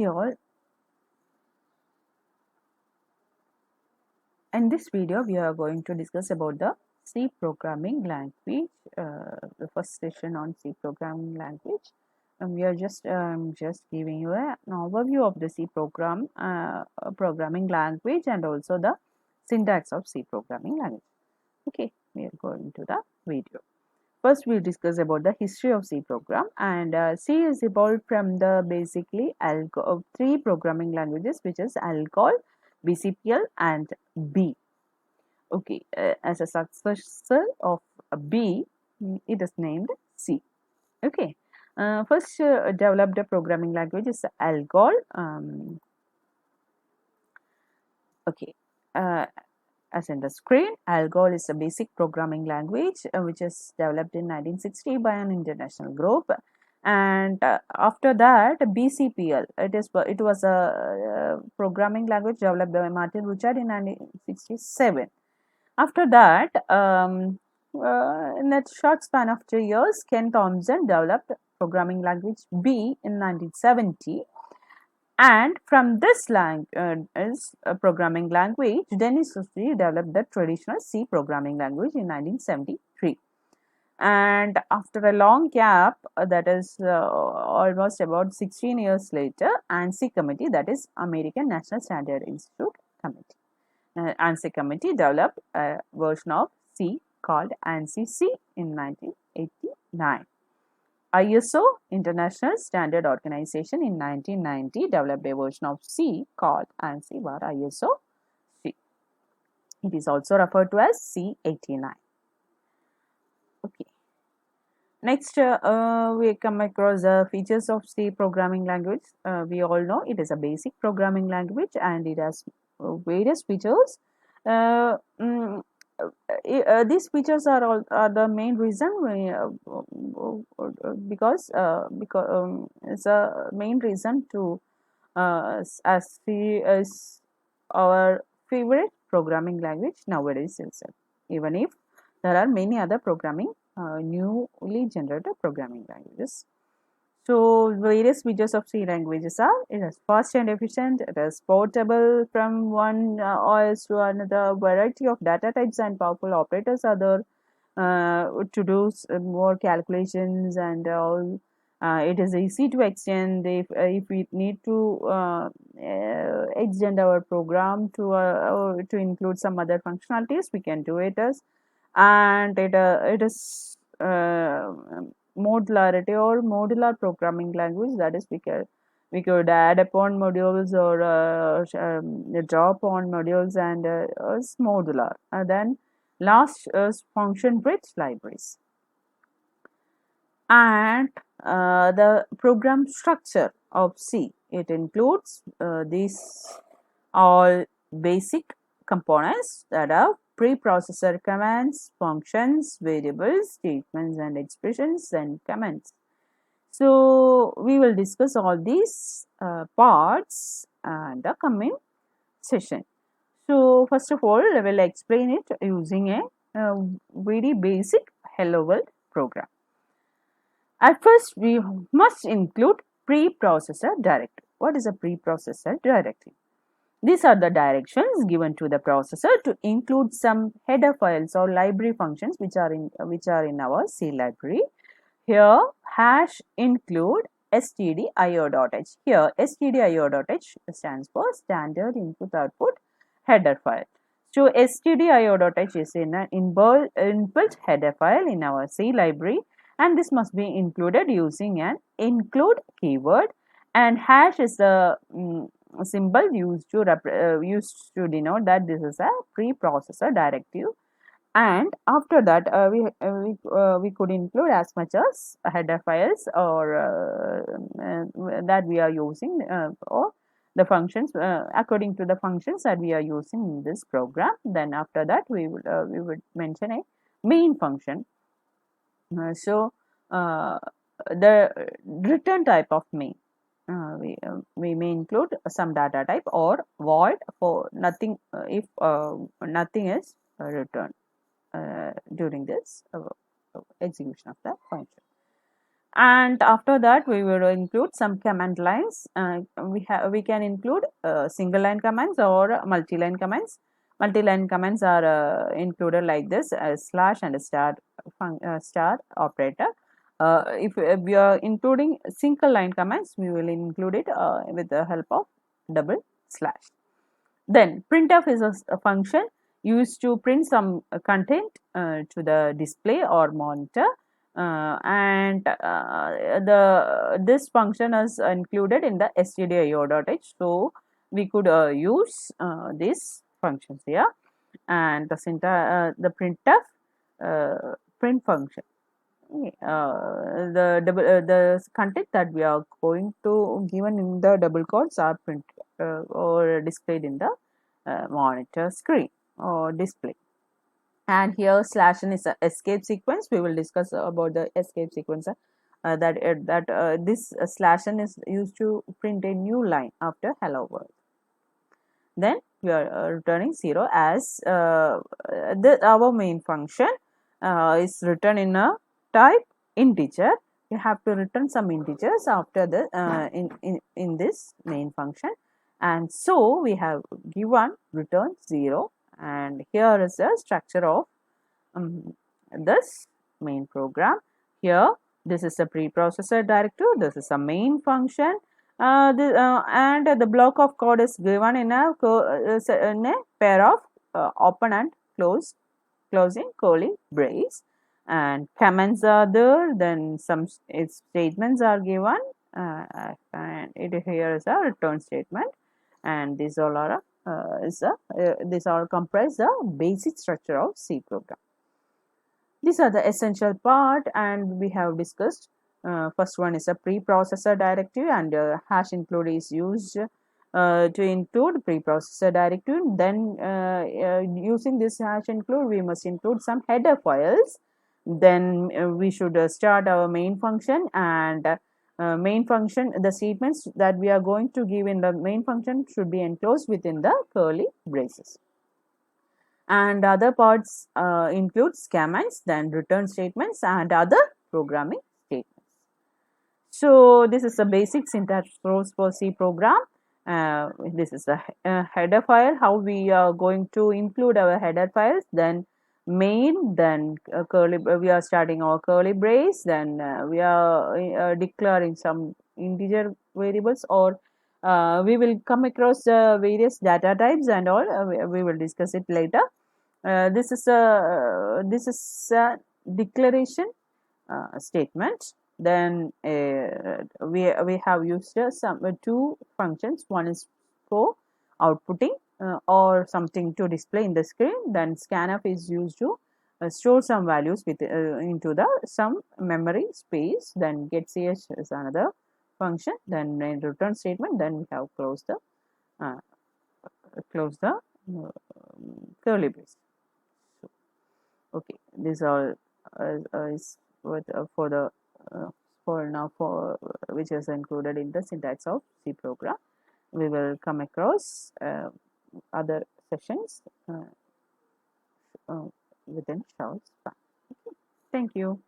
Here, in this video, we are going to discuss about the C programming language, the first session on C programming language. And we are just giving you an overview of the C programming language and also the syntax of C programming language. Okay, we are going to the video. First, we'll discuss about the history of C program, and C is evolved from the basically three programming languages, which is ALGOL, BCPL, and B. Okay, as a successor of B, it is named C. Okay, first developed programming language is ALGOL. Okay. As in the screen, ALGOL is a basic programming language which is developed in 1960 by an international group, and after that BCPL. It was a programming language developed by Martin Richard in 1967. After that, in a short span of 2 years, Ken Thompson developed programming language B in 1970. And from this programming language, Dennis Ritchie developed the traditional C programming language in 1973. And after a long gap, that is almost about 16 years later, ANSI committee, that is American National Standard Institute committee, ANSI committee developed a version of C called ANSI C in 1989. ISO, International Standard Organization, in 1990 developed a version of C called ANSI or ISO C. It is also referred to as C89. Okay. Next, we come across the features of C programming language. We all know it is a basic programming language and it has various features. These features are the main reason because it's a main reason to as C is our favorite programming language nowadays itself, even if there are many other newly generated programming languages. So various features of C languages are: it is fast and efficient, it is portable from one OS to another, variety of data types and powerful operators are there to do more calculations and all. It is easy to extend if we need to extend our program to include some other functionalities, we can do it as. And it is modularity or modular programming language, that is we could add upon modules or drop on modules, and it's modular. And then last is function rich libraries. And the program structure of C, it includes these all basic components, that are preprocessor commands, functions, variables, statements and expressions, and comments. So we will discuss all these parts in the coming session. So first of all, I will explain it using a very basic hello world program. At first, we must include preprocessor directory. What is a preprocessor directory? These are the directions given to the processor to include some header files or library functions which are in our C library. Here, hash include stdio.h. Here, stdio.h stands for standard input output header file. So stdio.h is an inbuilt header file in our C library, and this must be included using an include keyword, and hash is the symbol used to denote that this is a preprocessor directive. And after that, we could include as much as header files or that we are using, or the functions according to the functions that we are using in this program. Then after that, we would mention a main function. So the return type of main, we may include some data type or void for nothing if nothing is returned during this execution of the function. and after that we will include some command lines. We can include single line commands or multi-line commands. Multi-line commands are included like this: slash and a star operator. If we are including single line commands, we will include it with the help of double slash. Then printf is a function used to print some content to the display or monitor, and this function is included in the stdio.h. So we could use these functions here, and the printf print function. The content that we are going to given in the double quotes are print or displayed in the monitor screen or display. And here slash n is a escape sequence. We will discuss about the escape sequence. This slash n is used to print a new line after hello world. Then we are returning 0 as our main function is written in a type integer. We have to return some integers after the in this main function, and so we have given return 0, and here is the structure of this main program. Here this is a preprocessor directive, this is a main function, and the block of code is given in a pair of open and closing curly brace, and commands are there, then some statements are given, and here is a return statement, and these all are these all comprise the basic structure of C program. These are the essential part, and we have discussed. First one is a preprocessor directive, and hash include is used to include preprocessor directive. Then using this hash include, we must include some header files. Then we should start our main function, and main function, the statements that we are going to give in the main function should be enclosed within the curly braces. And other parts includes commands, then return statements, and other programming statements. So this is the basic syntax for C program. This is the header file, how we are going to include our header files, then main, then curly, we are starting our curly brace, then we are declaring some integer variables, or we will come across various data types and all. We will discuss it later. This is a declaration statement. Then we have used some two functions. One is for outputting or something to display in the screen. Then scanf is used to store some values with into the some memory space. Then getch is another function. Then return statement. Then we have closed the curly brace. Okay, this all is what for the for now for which is included in the syntax of C program. We will come across other sessions within short span. Okay. Thank you.